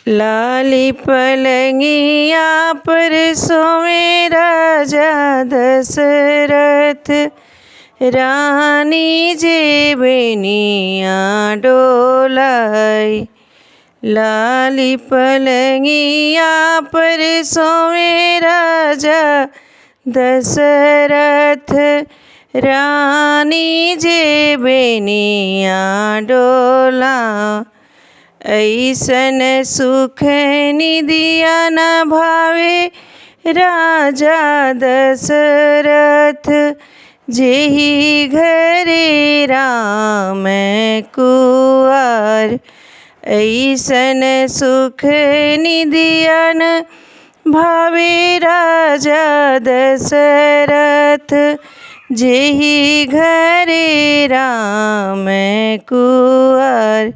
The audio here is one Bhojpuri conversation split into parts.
लाली पलंगिया पर सोवे राजा दशरथ, रानी जे बेनिया डोलाई। लाली पलंगिया पर सोवे राजा दशरथ, रानी जे बेनिया डोला। ऐसन सुख निदिया न भावे राजा दशरथ, जेहि घरे राम कुँवर। ऐसन सुख निदिया न भावे राजा दशरथ, जेहि घरे राम कुँवर।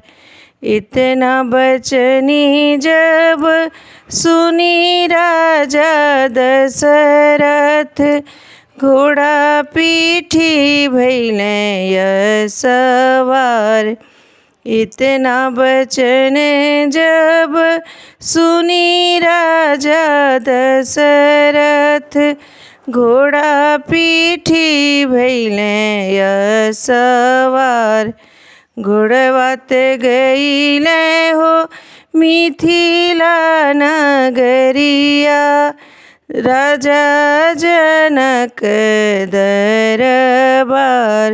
इतना बचनी जब सुनी राजा दशरथ, घोड़ा पीठी भइले सवार। इतना बचन जब सुनी राजा दशरथ, घोड़ा पीठी भइले सवार। घोड़वात गईले हो मिथिला नगरिया, राजा जनक दरबार।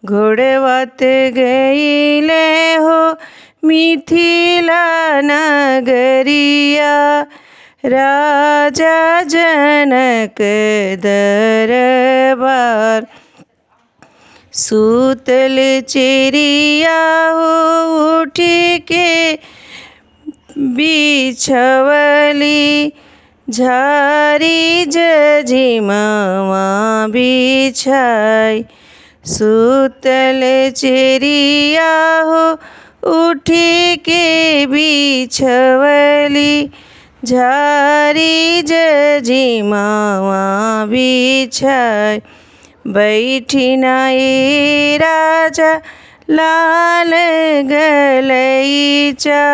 घोड़वात गईले हो मिथिला नगरिया, राजा जनक दरबार। सूतल चिड़िया हो उठी के बिछवली, झारी जजिमवा बिछाई। सूतल चिड़िया हो उठी के बिछवली, झारी जजिमवा बिछाई। बैठी नाई राजा लाल गलैचा,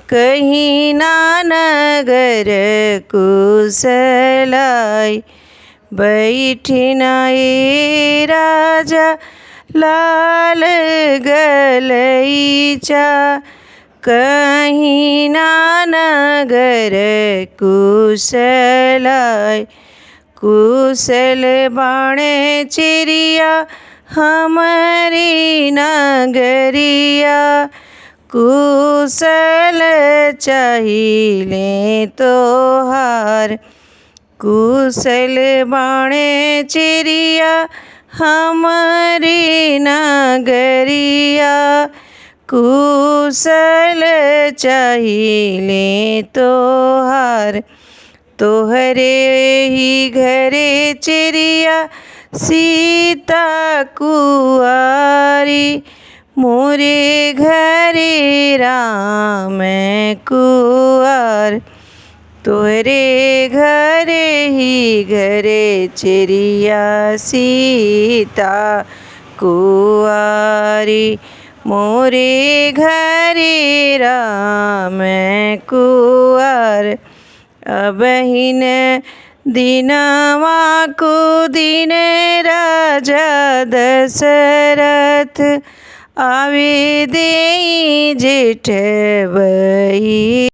कहीं ना नगर कुशलाई। बैठी नाई राजा लाल गलैचा, कहीं ना नगर कुशलाई। कुशल बाणे चिड़िया हमारी नगरिया, कुशल चाहिए तोहार। कुशल बाणे चिड़िया हमारी नगरिया, कुशल चाहिए तोहार। तोहरे ही घरे चिड़िया सीता कुँवारी, मोरे घरे राम कुँवर। तोहरे घरे ही घरे चिड़िया सीता कुँवारी, मोरे घरे राम कुँवर। अबहिन दिनवा को दिन राजा दशरथ, आवे देई जेठ बही।